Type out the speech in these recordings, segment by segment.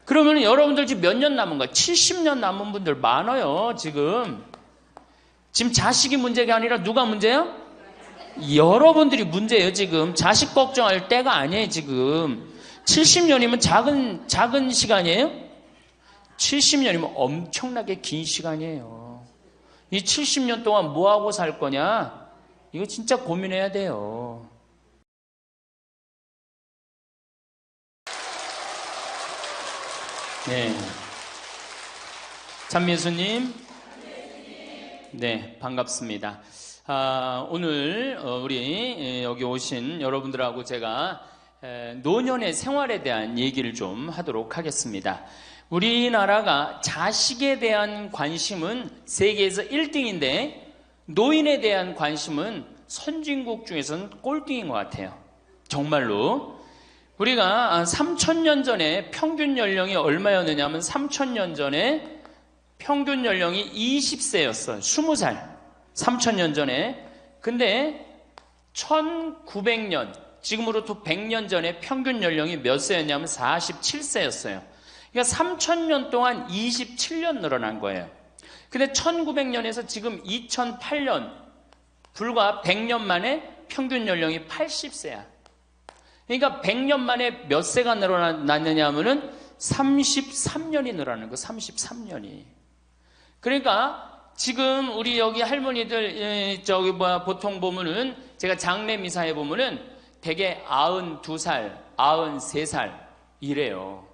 그러면 여러분들 지금 몇 년 남은 거야? 70년 남은 분들 많아요, 지금. 지금 자식이 문제가 아니라 누가 문제야? 여러분들이 문제예요, 지금. 자식 걱정할 때가 아니에요, 지금. 70년이면 작은 시간이에요? 70년이면 엄청나게 긴 시간이에요. 이 70년 동안 뭐하고 살 거냐? 이거 진짜 고민해야 돼요. 네. 찬미수님. 네, 반갑습니다. 오늘 우리 여기 오신 여러분들하고 제가 노년의 생활에 대한 얘기를 좀 하도록 하겠습니다. 우리나라가 자식에 대한 관심은 세계에서 1등인데 노인에 대한 관심은 선진국 중에서는 꼴등인 것 같아요. 정말로. 우리가 3,000년 전에 평균 연령이 얼마였느냐 하면 3,000년 전에 평균 연령이 20세였어요. 20살. 3,000년 전에. 근데 1900년, 지금으로부터 100년 전에 평균 연령이 몇 세였냐면 47세였어요. 그러니까 3,000년 동안 27년 늘어난 거예요. 근데 1900년에서 지금 2008년, 불과 100년 만에 평균 연령이 80세야. 그러니까 100년 만에 몇 세가 늘어났느냐 하면은 33년이 늘어나는 거, 33년이. 그러니까 지금 우리 여기 할머니들, 보통 보면은, 제가 장례 미사에 보면은 대개 92살, 93살 이래요.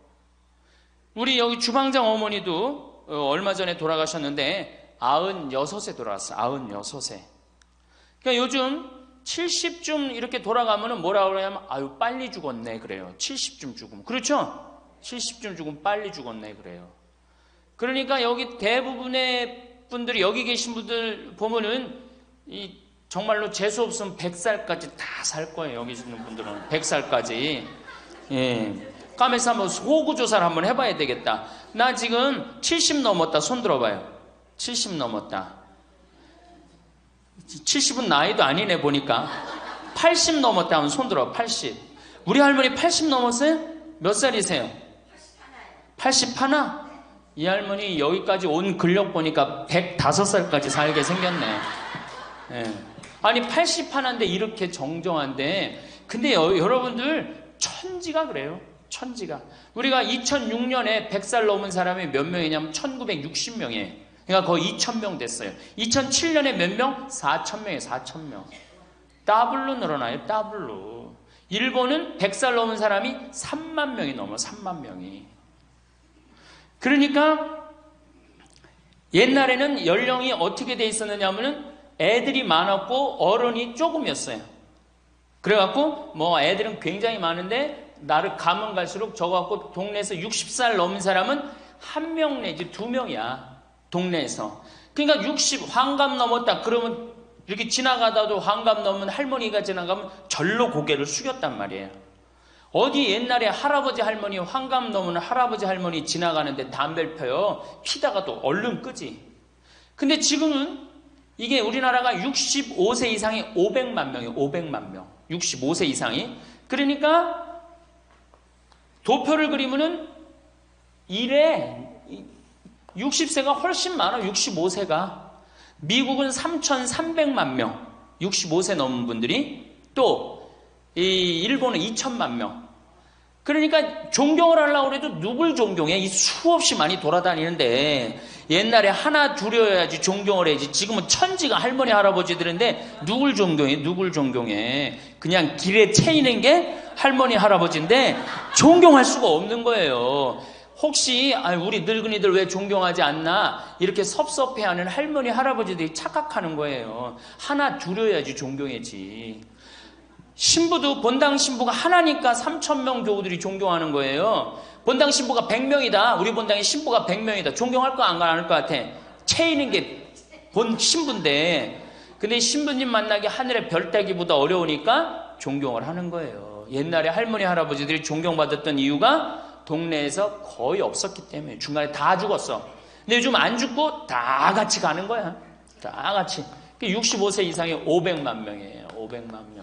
우리 여기 주방장 어머니도 얼마 전에 돌아가셨는데 96세 돌아갔어요. 96세. 그러니까 요즘 70쯤 이렇게 돌아가면은 뭐라고 그러냐면, 아유, 빨리 죽었네, 그래요. 70쯤 죽으면. 그렇죠? 70쯤 죽으면 빨리 죽었네, 그래요. 그러니까 여기 대부분의 분들이, 여기 계신 분들 보면은, 정말로 재수 없으면 100살까지 다 살 거예요. 여기 있는 분들은. 100살까지. 예. 까매서 한번 호구조사를 한번 해봐야 되겠다. 나 지금 70 넘었다. 손 들어봐요. 70 넘었다. 70은 나이도 아니네, 보니까. 80 넘었다 하면 손 들어. 80. 우리 할머니 80 넘었어요? 몇 살이세요? 81? 이 할머니 여기까지 온 근력 보니까 105살까지 살게 생겼네. 예. 아니 81인데 이렇게 정정한데, 근데 여러분들 천지가 그래요. 천지가. 우리가 2006년에 100살 넘은 사람이 몇 명이냐면 1960명이에요. 그러니까 거의 2,000명 됐어요. 2007년에 몇 명? 4,000명이에요. 4,000명. 더블로 늘어나요. 더블로. 일본은 100살 넘은 사람이 3만 명이 넘어. 3만 명이. 그러니까 옛날에는 연령이 어떻게 돼 있었느냐 하면은 애들이 많았고 어른이 조금이었어요. 그래갖고 뭐 애들은 굉장히 많은데 나를 가면 갈수록 적어갖고 동네에서 60살 넘은 사람은 1명 내지 2명이야. 동네에서. 그러니까 60 환갑 넘었다 그러면, 이렇게 지나가다도 환갑 넘은 할머니가 지나가면 절로 고개를 숙였단 말이에요. 어디 옛날에 할아버지 할머니, 환갑 넘은 할아버지 할머니 지나가는데 담배를 펴요. 피다가도 얼른 끄지. 근데 지금은 이게 우리나라가 65세 이상이 500만 명이에요. 500만 명. 65세 이상이. 그러니까 도표를 그리면은 이래 60세가 훨씬 많아. 65세가. 미국은 3,300만 명. 65세 넘은 분들이. 또 일본은 2,000만 명. 그러니까 존경을 하려고 해도 누굴 존경해? 이 수없이 많이 돌아다니는데, 옛날에 하나 둘이어야지 존경을 해야지. 지금은 천지가 할머니 할아버지들인데 누굴 존경해? 누굴 존경해? 그냥 길에 채이는 게 할머니 할아버지인데 존경할 수가 없는 거예요. 혹시 우리 늙은이들 왜 존경하지 않나 이렇게 섭섭해하는 할머니 할아버지들이 착각하는 거예요. 하나 둘이어야지 존경해지. 신부도 본당 신부가 하나니까 3,000명 교우들이 존경하는 거예요. 본당 신부가 100명이다. 우리 본당에 신부가 100명이다. 존경할 거 안 할 것 같아. 채이는 게 본 신부인데, 근데 신부님 만나기 하늘의 별 따기보다 어려우니까 존경을 하는 거예요. 옛날에 할머니 할아버지들이 존경받았던 이유가 동네에서 거의 없었기 때문에. 중간에 다 죽었어. 근데 요즘 안 죽고 다 같이 가는 거야. 다 같이. 65세 이상이 500만 명이에요. 500만 명.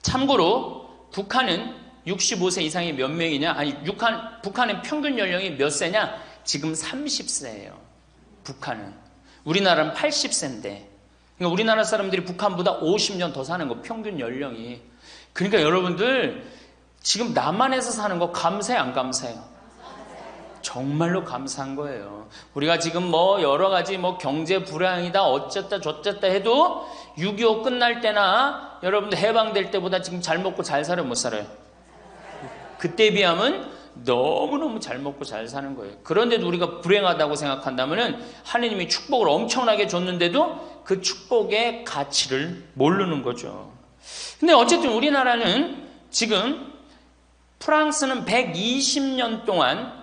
참고로 북한은 65세 이상이 몇 명이냐? 아니, 북한의 평균 연령이 몇 세냐? 지금 30세예요. 북한은. 우리나라는 80세인데. 그러니까 우리나라 사람들이 북한보다 50년 더 사는 거, 평균 연령이. 그러니까 여러분들, 지금 남한에서 사는 거 감사해, 안 감사해요? 정말로 감사한 거예요. 우리가 지금 뭐 여러 가지 뭐 경제 불황이다 어쨌다 저쨌다 해도 6.25 끝날 때나 여러분들 해방될 때보다 지금 잘 먹고 잘 살아요, 못 살아요? 그때에 비하면 너무너무 잘 먹고 잘 사는 거예요. 그런데도 우리가 불행하다고 생각한다면 하느님이 축복을 엄청나게 줬는데도 그 축복의 가치를 모르는 거죠. 근데 어쨌든 우리나라는 지금 프랑스는 120년 동안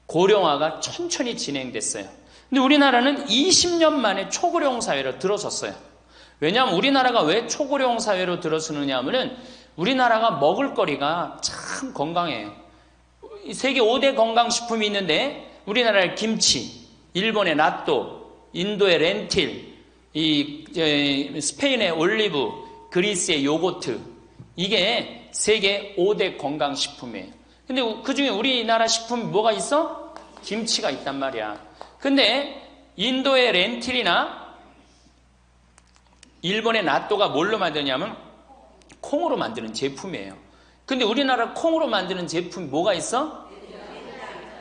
고령화가 천천히 진행됐어요. 근데 우리나라는 20년 만에 초고령 사회로 들어섰어요. 왜냐하면 우리나라가 왜 초고령 사회로 들어서느냐 하면은 우리나라가 먹을거리가 참 건강해요. 세계 5대 건강식품이 있는데 우리나라의 김치, 일본의 나또, 인도의 렌틸, 스페인의 올리브, 그리스의 요거트, 이게 세계 5대 건강식품이에요. 근데 그 중에 우리나라 식품이 뭐가 있어? 김치가 있단 말이야. 근데 인도의 렌틸이나 일본의 나또가 뭘로 만드냐면 콩으로 만드는 제품이에요. 근데 우리나라 콩으로 만드는 제품이 뭐가 있어?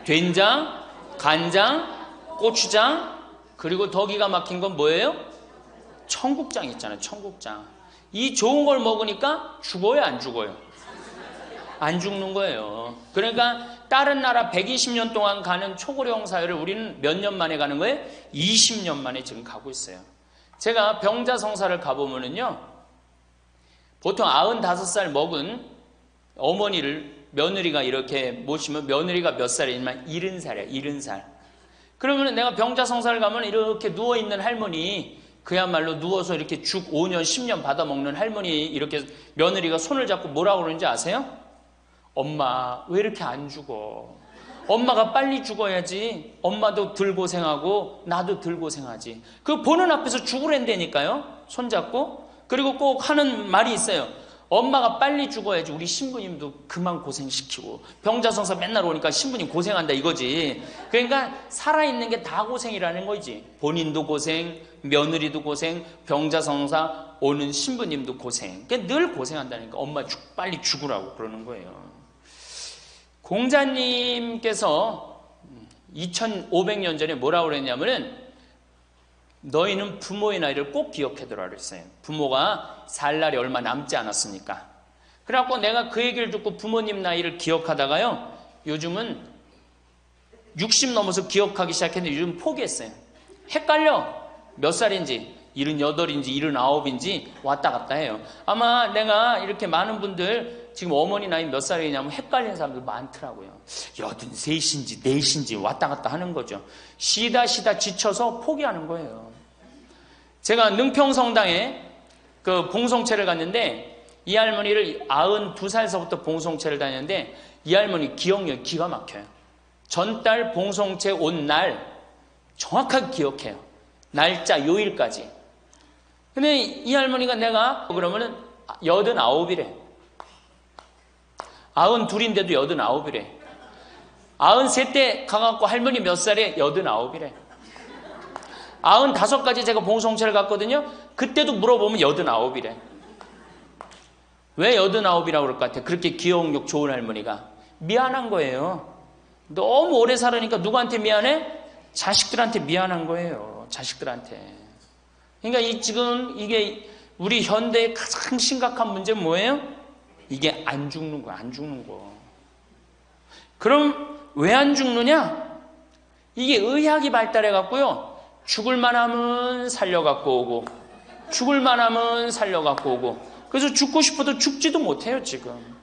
된장, 간장, 고추장, 그리고 더 기가 막힌 건 뭐예요? 청국장 있잖아요. 청국장. 이 좋은 걸 먹으니까 죽어요, 안 죽어요? 안 죽는 거예요. 그러니까 다른 나라 120년 동안 가는 초고령 사회를 우리는 몇 년 만에 가는 거예요? 20년 만에 지금 가고 있어요. 제가 병자성사를 가보면은요, 보통 95살 먹은 어머니를 며느리가 이렇게 모시면 며느리가 몇 살이냐면 70살이야, 70살. 그러면 내가 병자성사를 가면 이렇게 누워있는 할머니, 그야말로 누워서 이렇게 죽 5년, 10년 받아먹는 할머니, 이렇게 며느리가 손을 잡고 뭐라고 그러는지 아세요? 엄마, 왜 이렇게 안 죽어? 엄마가 빨리 죽어야지. 엄마도 덜 고생하고 나도 덜 고생하지. 그 보는 앞에서 죽으랜다니까요. 손잡고. 그리고 꼭 하는 말이 있어요. 엄마가 빨리 죽어야지 우리 신부님도 그만 고생시키고. 병자성사 맨날 오니까 신부님 고생한다 이거지. 그러니까 살아있는 게 다 고생이라는 거지. 본인도 고생, 며느리도 고생, 병자성사 오는 신부님도 고생. 그러니까 늘 고생한다니까. 엄마 빨리 죽으라고 그러는 거예요. 공자님께서 2500년 전에 뭐라고 그랬냐면은 너희는 부모의 나이를 꼭 기억해두라 그랬어요. 부모가 살 날이 얼마 남지 않았으니까. 그래갖고 내가 그 얘기를 듣고 부모님 나이를 기억하다가요, 요즘은 60 넘어서 기억하기 시작했는데 요즘 포기했어요. 헷갈려. 몇 살인지 78인지 79인지 왔다 갔다 해요. 아마 내가 이렇게 많은 분들 지금 어머니 나이 몇 살이냐면 헷갈리는 사람들 많더라고요. 83인지 4인지 왔다 갔다 하는 거죠. 쉬다 지쳐서 포기하는 거예요. 제가 능평성당에 그 봉송체를 갔는데 이 할머니를 92살서부터 봉송체를 다녔는데 이 할머니 기억력이 기가 막혀요. 전달 봉송체 온 날 정확하게 기억해요. 날짜 요일까지. 근데 이 할머니가 내가 그러면은 89이래. 92인데도 89이래. 93때 가갖고 할머니 몇 살에 89이래. 95까지 제가 봉송체를 갔거든요. 그때도 물어보면 89이래. 왜 89이라고 그럴 것 같아? 그렇게 기억력 좋은 할머니가. 미안한 거예요. 너무 오래 살으니까 누구한테 미안해? 자식들한테 미안한 거예요. 자식들한테. 그러니까 지금 이게 우리 현대의 가장 심각한 문제는 뭐예요? 이게 안 죽는 거야, 안 죽는 거. 그럼 왜 안 죽느냐? 이게 의학이 발달해갖고요, 죽을만 하면 살려갖고 오고, 죽을만 하면 살려갖고 오고, 그래서 죽고 싶어도 죽지도 못해요, 지금.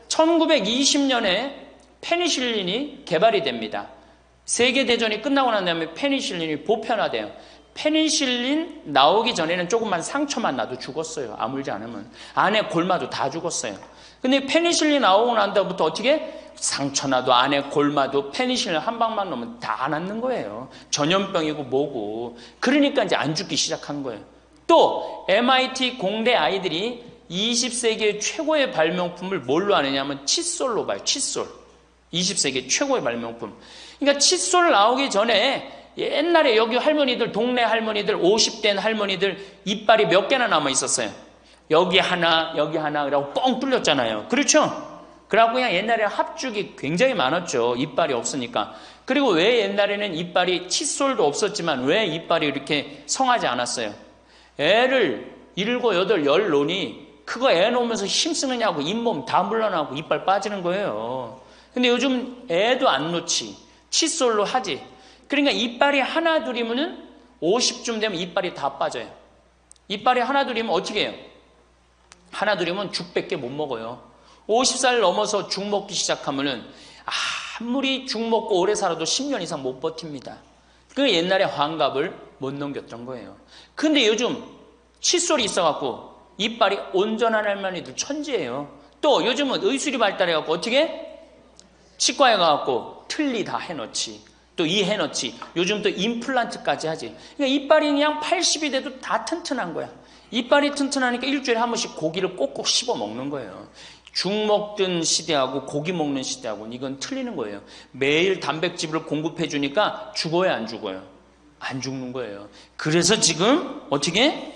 1920년에 페니실린이 개발이 됩니다. 세계대전이 끝나고 난 다음에 페니실린이 보편화돼요. 페니실린 나오기 전에는 조금만 상처만 나도 죽었어요. 아물지 않으면. 안에 골마도 다 죽었어요. 근데 페니실린 나오고 난 다음부터 어떻게? 상처 나도 안에 골마도 페니실린 한 방만 넣으면 다 낫는 거예요. 전염병이고 뭐고. 그러니까 이제 안 죽기 시작한 거예요. 또 MIT 공대 아이들이 20세기의 최고의 발명품을 뭘로 아느냐면 칫솔로 봐요. 칫솔. 20세기 최고의 발명품. 그러니까 칫솔 나오기 전에 옛날에 여기 할머니들, 동네 할머니들, 50된 할머니들 이빨이 몇 개나 남아 있었어요. 여기 하나, 여기 하나, 그러고 뻥 뚫렸잖아요. 그렇죠? 그래갖고 그냥 옛날에 합죽이 굉장히 많았죠. 이빨이 없으니까. 그리고 왜 옛날에는 이빨이, 칫솔도 없었지만 왜 이빨이 이렇게 성하지 않았어요? 애를 7, 8, 10 놓으니 그거 애 놓으면서 힘쓰느냐고 잇몸 다 물러나고 이빨 빠지는 거예요. 근데 요즘 애도 안 놓지. 칫솔로 하지. 그러니까 이빨이 하나 둘이면은 50쯤 되면 이빨이 다 빠져요. 이빨이 하나 둘이면 어떻게 해요? 하나 둘이면 죽밖에 못 먹어요. 50살 넘어서 죽 먹기 시작하면은 아무리 죽 먹고 오래 살아도 10년 이상 못 버팁니다. 그 옛날에 환갑을 못 넘겼던 거예요. 근데 요즘 칫솔이 있어갖고 이빨이 온전한 할머니들 천지예요. 또 요즘은 의술이 발달해갖고 어떻게? 치과에 가갖고 틀니 다 해놓지. 또 이 해놓지. 요즘 또 임플란트까지 하지. 그러니까 이빨이 그냥 80이 돼도 다 튼튼한 거야. 이빨이 튼튼하니까 일주일에 한 번씩 고기를 꼭꼭 씹어 먹는 거예요. 죽 먹던 시대하고 고기 먹는 시대하고는 이건 틀리는 거예요. 매일 단백질을 공급해 주니까 죽어요, 안 죽어요? 안 죽는 거예요. 그래서 지금 어떻게?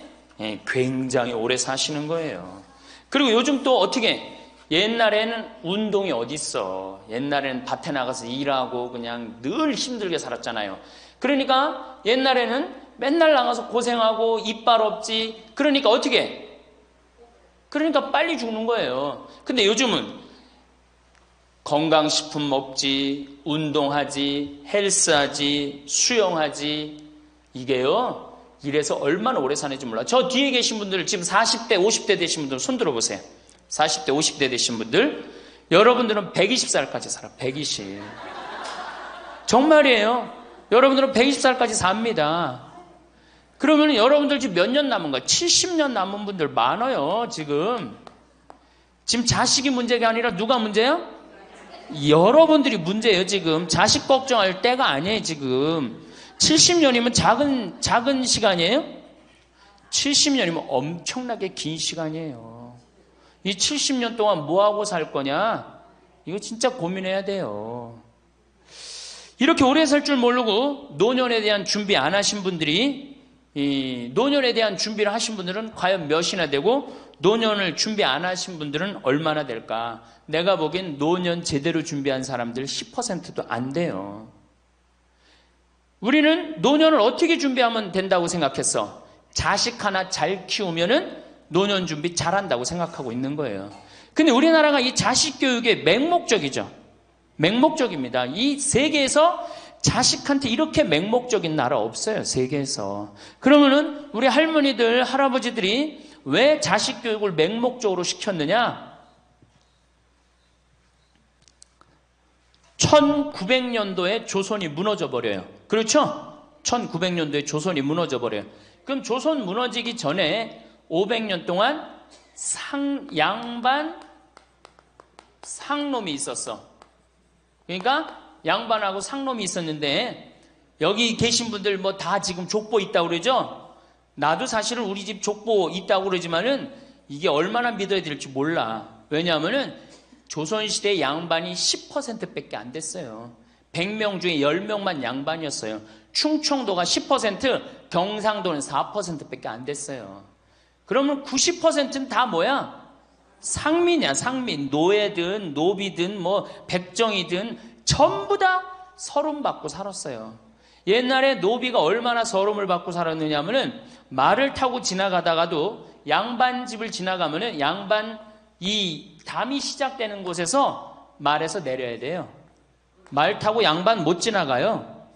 굉장히 오래 사시는 거예요. 그리고 요즘 또 어떻게? 옛날에는 운동이 어딨어. 옛날에는 밭에 나가서 일하고 그냥 늘 힘들게 살았잖아요. 그러니까 옛날에는 맨날 나가서 고생하고 이빨 없지. 그러니까 어떻게? 그러니까 빨리 죽는 거예요. 근데 요즘은 건강식품 먹지, 운동하지, 헬스하지, 수영하지. 이게요, 이래서 얼마나 오래 사는지 몰라. 저 뒤에 계신 분들, 지금 40대, 50대 되신 분들 손 들어보세요. 40대, 50대 되신 분들, 여러분들은 120살까지 살아. 120. 정말이에요. 여러분들은 120살까지 삽니다. 그러면 여러분들 지금 몇 년 남은 거야? 70년 남은 분들 많아요, 지금. 지금 자식이 문제가 아니라 누가 문제야? 여러분들이 문제예요, 지금. 자식 걱정할 때가 아니에요, 지금. 70년이면 작은 시간이에요? 70년이면 엄청나게 긴 시간이에요. 이 70년 동안 뭐하고 살 거냐? 이거 진짜 고민해야 돼요. 이렇게 오래 살 줄 모르고 노년에 대한 준비 안 하신 분들이, 이 노년에 대한 준비를 하신 분들은 과연 몇이나 되고, 노년을 준비 안 하신 분들은 얼마나 될까? 내가 보기엔 노년 제대로 준비한 사람들 10%도 안 돼요. 우리는 노년을 어떻게 준비하면 된다고 생각했어? 자식 하나 잘 키우면은 노년 준비 잘한다고 생각하고 있는 거예요. 근데 우리나라가 이 자식 교육의 맹목적이죠. 맹목적입니다. 이 세계에서 자식한테 이렇게 맹목적인 나라 없어요. 세계에서. 그러면은 우리 할머니들, 할아버지들이 왜 자식 교육을 맹목적으로 시켰느냐? 1900년도에 조선이 무너져 버려요. 그렇죠? 1900년도에 조선이 무너져 버려요. 그럼 조선 무너지기 전에 500년 동안 양반 상놈이 있었어. 그러니까 양반하고 상놈이 있었는데, 여기 계신 분들 뭐 다 지금 족보 있다고 그러죠? 나도 사실은 우리 집 족보 있다고 그러지만은 이게 얼마나 믿어야 될지 몰라. 왜냐하면은 조선시대 양반이 10%밖에 안 됐어요. 100명 중에 10명만 양반이었어요. 충청도가 10%, 경상도는 4%밖에 안 됐어요. 그러면 90%는 다 뭐야? 상민이야, 상민. 노예든 노비든 뭐 백정이든 전부 다 서름 받고 살았어요. 옛날에 노비가 얼마나 서름을 받고 살았느냐면은 말을 타고 지나가다가도 양반 집을 지나가면은 양반 이 담이 시작되는 곳에서 말에서 내려야 돼요. 말 타고 양반 못 지나가요.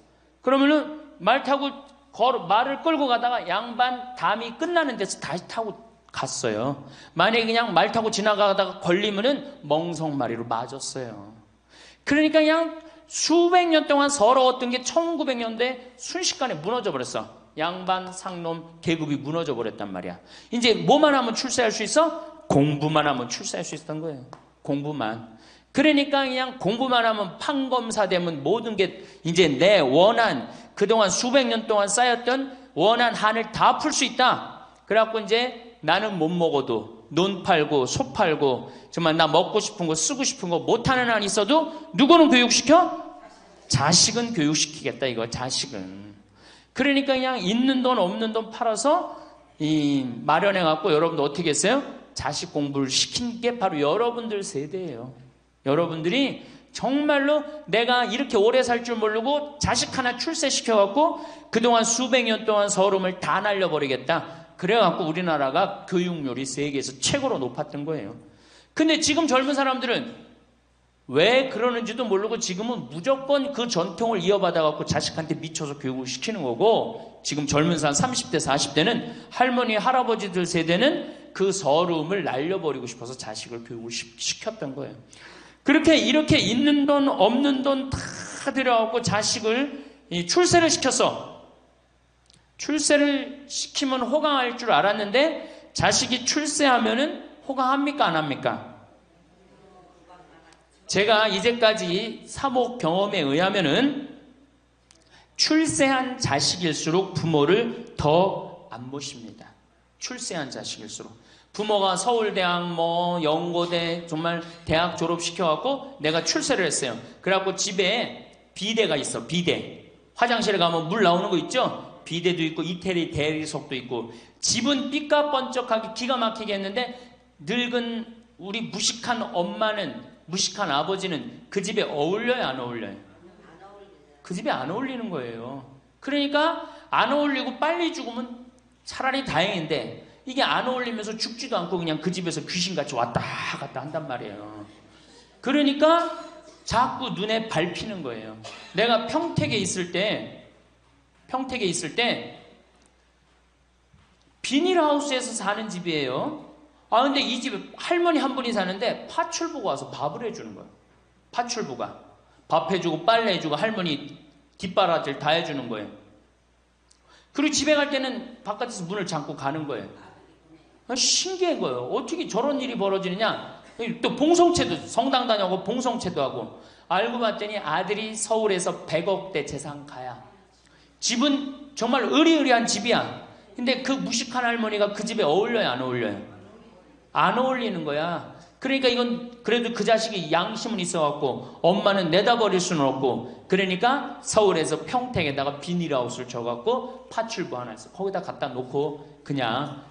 그러면은 말을 끌고 가다가 양반 담이 끝나는 데서 다시 타고 갔어요. 만약에 그냥 말 타고 지나가다가 걸리면은 멍석마리로 맞았어요. 그러니까 그냥 수백 년 동안 서러웠던 게 1900년대 순식간에 무너져 버렸어. 양반, 상놈, 계급이 무너져 버렸단 말이야. 이제 뭐만 하면 출세할 수 있어? 공부만 하면 출세할 수 있었던 거예요. 공부만. 그러니까 그냥 공부만 하면 판검사 되면 모든 게 이제 내 원한, 그동안 수백 년 동안 쌓였던 원한 한을 다 풀 수 있다. 그래갖고 이제 나는 못 먹어도 논 팔고 소 팔고 정말 나 먹고 싶은 거 쓰고 싶은 거 못하는 한 있어도 누구는 교육시켜? 자식은 교육시키겠다 이거 자식은. 그러니까 그냥 있는 돈 없는 돈 팔아서 마련해갖고 여러분들 어떻게 했어요? 자식 공부를 시킨 게 바로 여러분들 세대예요. 여러분들이 정말로 내가 이렇게 오래 살 줄 모르고 자식 하나 출세시켜갖고 그동안 수백 년 동안 서름을 다 날려버리겠다. 그래갖고 우리나라가 교육률이 세계에서 최고로 높았던 거예요. 근데 지금 젊은 사람들은 왜 그러는지도 모르고 지금은 무조건 그 전통을 이어받아갖고 자식한테 미쳐서 교육을 시키는 거고, 지금 젊은 사람 30대 40대는 할머니 할아버지들 세대는 그 서름을 날려버리고 싶어서 자식을 교육을 시켰던 거예요. 그렇게 이렇게 있는 돈 없는 돈 다 들여갖고 자식을 출세를 시켰어. 출세를 시키면 호강할 줄 알았는데 자식이 출세하면은 호강합니까 안 합니까? 제가 이제까지 사목 경험에 의하면은 출세한 자식일수록 부모를 더 안 모십니다. 출세한 자식일수록. 부모가 서울대학 연고대 정말 대학 졸업시켜갖고 내가 출세를 했어요. 그래갖고 집에 비데가 있어. 비데. 화장실에 가면 물 나오는 거 있죠? 비데도 있고 이태리 대리석도 있고. 집은 삐까번쩍하게 기가 막히게 했는데 늙은 우리 무식한 엄마는, 무식한 아버지는 그 집에 어울려요 안 어울려요? 그 집에 안 어울리는 거예요. 그러니까 안 어울리고 빨리 죽으면 차라리 다행인데 이게 안 어울리면서 죽지도 않고 그냥 그 집에서 귀신같이 왔다 갔다 한단 말이에요. 그러니까 자꾸 눈에 밟히는 거예요. 내가 평택에 있을 때 비닐하우스에서 사는 집이에요. 근데 이 집에 할머니 한 분이 사는데 파출부가 와서 밥을 해주는 거예요. 파출부가 밥 해주고 빨래 해주고 할머니 뒷바라지를 다 해주는 거예요. 그리고 집에 갈 때는 바깥에서 문을 잠고 가는 거예요. 신기한 거예요. 어떻게 저런 일이 벌어지느냐. 또 봉송체도, 성당 다녀고 봉송체도 하고. 알고 봤더니 아들이 서울에서 100억대 재산가야. 집은 정말 으리으리한 집이야. 근데 그 무식한 할머니가 그 집에 어울려요 안 어울려요? 안 어울리는 거야. 그러니까 이건 그래도 그 자식이 양심은 있어갖고 엄마는 내다버릴 수는 없고, 그러니까 서울에서 평택에다가 비닐하우스를 쳐갖고 파출부 하나 있어. 거기다 갖다 놓고 그냥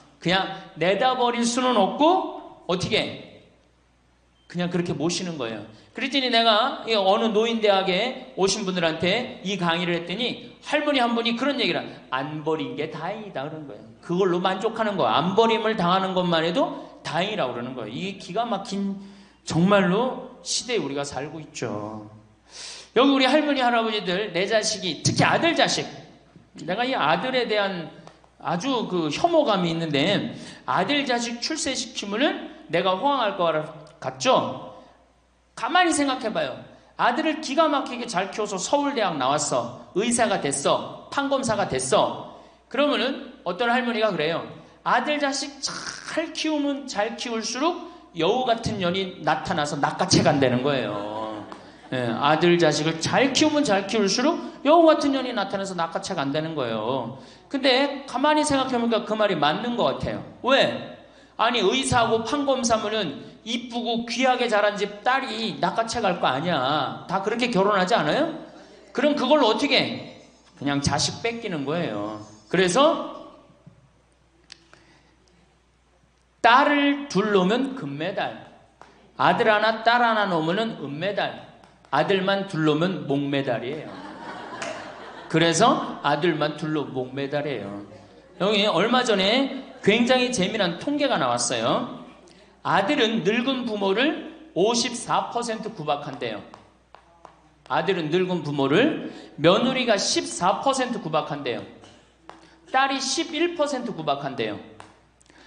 내다버릴 수는 없고 어떻게 그냥 그렇게 모시는 거예요. 그랬더니 내가 어느 노인대학에 오신 분들한테 이 강의를 했더니 할머니 한 분이 그런 얘기를 안 버린 게 다행이다 그런 거예요. 그걸로 만족하는 거야. 안 버림을 당하는 것만 해도 다행이라고 그러는 거예요. 이게 기가 막힌 정말로 시대에 우리가 살고 있죠. 여기 우리 할머니 할아버지들 내 자식이, 특히 아들 자식, 내가 이 아들에 대한 아주 그 혐오감이 있는데, 아들 자식 출세시키면은 내가 호강할 것 같죠? 가만히 생각해봐요. 아들을 기가 막히게 잘 키워서 서울대학 나왔어. 의사가 됐어. 판검사가 됐어. 그러면은 어떤 할머니가 그래요. 아들 자식 잘 키우면 잘 키울수록 여우 같은 년이 나타나서 낚아채 간다는 거예요. 아들 자식을 잘 키우면 잘 키울수록 여우 같은 년이 나타나서 낚아채 간다는 거예요. 근데 가만히 생각해보니까 그 말이 맞는 것 같아요. 왜? 아니 의사하고 판검사면은 이쁘고 귀하게 자란 집 딸이 낚아채 갈 거 아니야. 다 그렇게 결혼하지 않아요? 그럼 그걸 어떻게 해? 그냥 자식 뺏기는 거예요. 그래서 딸을 둘 놓으면 금메달, 아들 하나 딸 하나 놓으면 은메달, 아들만 둘 놓으면 목메달이에요. 그래서 아들만 둘 놓으면 목메달이에요. 여기 얼마 전에 굉장히 재미난 통계가 나왔어요. 아들은 늙은 부모를 54% 구박한대요. 아들은 늙은 부모를, 며느리가 14% 구박한대요. 딸이 11% 구박한대요.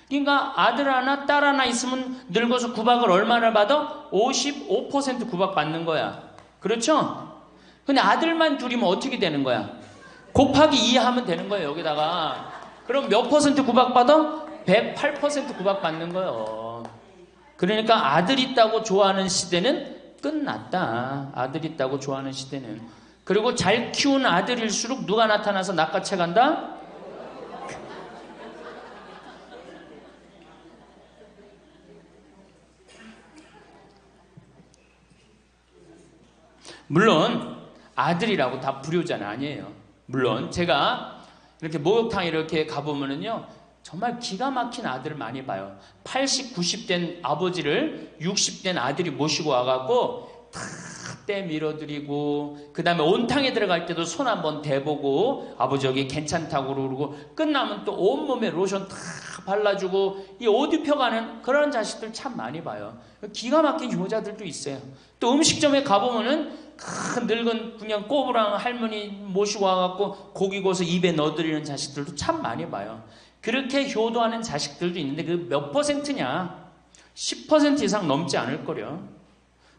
그러니까 아들 하나 딸 하나 있으면 늙어서 구박을 얼마나 받아? 55% 구박받는 거야. 그렇죠? 근데 아들만 둘이면 어떻게 되는 거야? 곱하기 2 하면 되는 거예요. 여기다가. 그럼 몇 퍼센트 구박받아? 108% 구박받는 거예요. 그러니까 아들 있다고 좋아하는 시대는 끝났다. 아들 있다고 좋아하는 시대는. 그리고 잘 키운 아들일수록 누가 나타나서 낚아채 간다? 물론 아들이라고 다 불효자는 아니에요. 물론 제가 이렇게 목욕탕 이렇게 가보면은요, 정말 기가 막힌 아들을 많이 봐요. 80, 90된 아버지를 60된 아들이 모시고 와갖고 다 때 밀어드리고, 그 다음에 온탕에 들어갈 때도 손 한번 대보고 아버지 여기 괜찮다고 그러고, 끝나면 또 온몸에 로션 다 발라주고, 이 옷 입혀가는 그런 자식들 참 많이 봐요. 기가 막힌 효자들도 있어요. 또 음식점에 가보면은 큰 늙은 그냥 꼬부랑 할머니 모시고 와갖고 고기 구워서 입에 넣어드리는 자식들도 참 많이 봐요. 그렇게 효도하는 자식들도 있는데 그 몇 퍼센트냐? 10% 이상 넘지 않을 거려.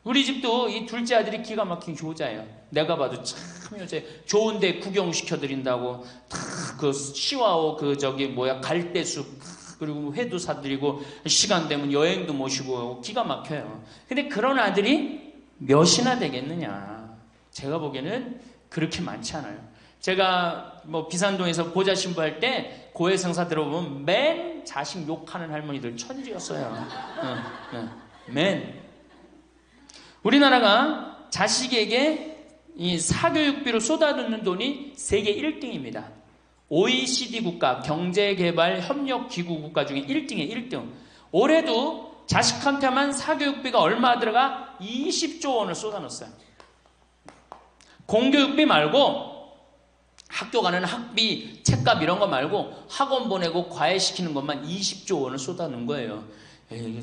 우리 집도 이 둘째 아들이 기가 막힌 효자예요. 내가 봐도 참 효자예요. 좋은데 구경시켜드린다고 다 그 시와오 갈대숲 그리고 회도 사드리고, 시간 되면 여행도 모시고 기가 막혀요. 근데 그런 아들이 몇이나 되겠느냐? 제가 보기에는 그렇게 많지 않아요. 제가 비산동에서 보좌 신부할 때 고해성사 들어보면 맨 자식 욕하는 할머니들 천지였어요. 맨. 우리나라가 자식에게 이 사교육비로 쏟아붓는 돈이 세계 1등입니다. OECD 국가, 경제개발협력기구 국가 중에 1등이에요. 1등. 올해도 자식한테만 사교육비가 얼마 들어가? 20조 원을 쏟아넣었어요. 공교육비 말고 학교 가는 학비, 책값 이런 거 말고 학원 보내고 과외시키는 것만 20조 원을 쏟아놓은 거예요.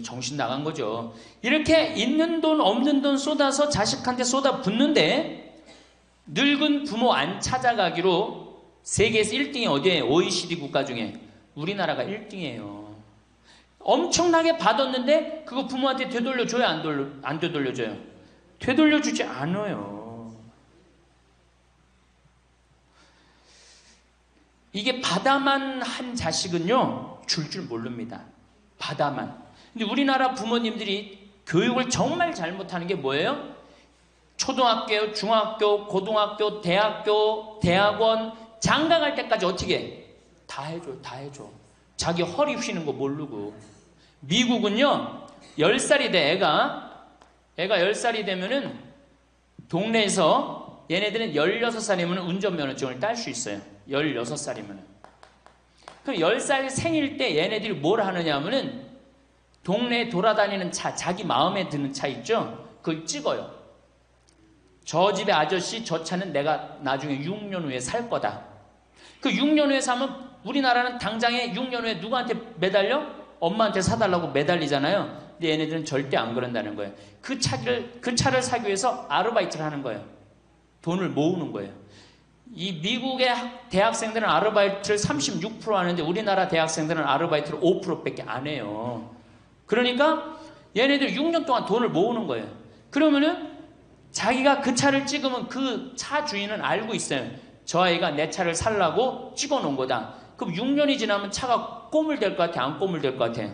정신 나간 거죠. 이렇게 있는 돈 없는 돈 쏟아서 자식한테 쏟아붓는데 늙은 부모 안 찾아가기로 세계에서 1등이 어디예요? OECD 국가 중에 우리나라가 1등이에요. 엄청나게 받았는데 그거 부모한테 되돌려줘요? 안 되돌려줘요? 되돌려주지 않아요. 이게 받아만 한 자식은요, 줄 모릅니다. 받아만. 근데 우리나라 부모님들이 교육을 정말 잘못하는 게 뭐예요? 초등학교, 중학교, 고등학교, 대학교, 대학원, 장가 갈 때까지 어떻게 해? 다 해줘. 자기 허리 휘는 거 모르고. 미국은요, 10살이 돼, 애가 10살이 되면은 동네에서 얘네들은 16살이면 운전면허증을 딸 수 있어요. 16살이면. 그럼 10살 생일 때 얘네들이 뭘 하느냐 하면은 동네에 돌아다니는 차, 자기 마음에 드는 차 있죠? 그걸 찍어요. 저 집의 아저씨, 저 차는 내가 나중에 6년 후에 살 거다. 그 6년 후에 사면 우리나라는 당장에 6년 후에 누구한테 매달려? 엄마한테 사달라고 매달리잖아요. 근데 얘네들은 절대 안 그런다는 거예요. 그 차를 사기 위해서 아르바이트를 하는 거예요. 돈을 모으는 거예요. 이 미국의 대학생들은 아르바이트를 36% 하는데 우리나라 대학생들은 아르바이트를 5%밖에 안 해요. 그러니까 얘네들 6년 동안 돈을 모으는 거예요. 그러면은 자기가 그 차를 찍으면 그 차 주인은 알고 있어요. 저 아이가 내 차를 살라고 찍어놓은 거다. 그럼 6년이 지나면 차가 꼬물 될 것 같아? 안 꼬물 될 것 같아?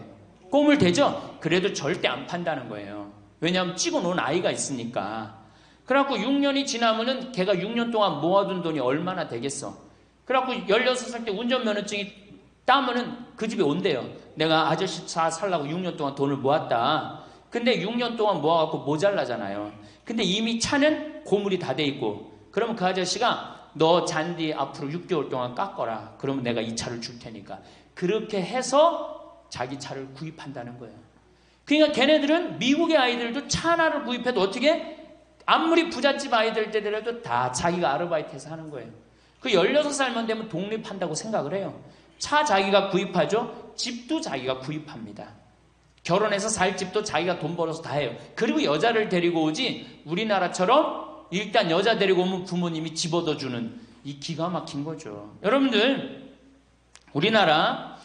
꼬물 되죠? 그래도 절대 안 판다는 거예요. 왜냐하면 찍어놓은 아이가 있으니까. 그래갖고 6년이 지나면은 걔가 6년 동안 모아둔 돈이 얼마나 되겠어. 그래갖고 16살 때 운전면허증이 따면은 그 집에 온대요. 내가 아저씨 차 살라고 6년 동안 돈을 모았다. 근데 6년 동안 모아갖고 모자라잖아요. 근데 이미 차는 고물이 다 돼 있고, 그러면 그 아저씨가 너 잔디 앞으로 6개월 동안 깎어라. 그러면 내가 이 차를 줄 테니까. 그렇게 해서 자기 차를 구입한다는 거예요. 그러니까 걔네들은 미국의 아이들도 차 하나를 구입해도 어떻게? 아무리 부잣집 아이들 때더라도 다 자기가 아르바이트해서 하는 거예요. 그 16살만 되면 독립한다고 생각을 해요. 차 자기가 구입하죠. 집도 자기가 구입합니다. 결혼해서 살 집도 자기가 돈 벌어서 다 해요. 그리고 여자를 데리고 오지, 우리나라처럼 일단 여자 데리고 오면 부모님이 집 얻어주는, 이 기가 막힌 거죠. 여러분들, 우리나라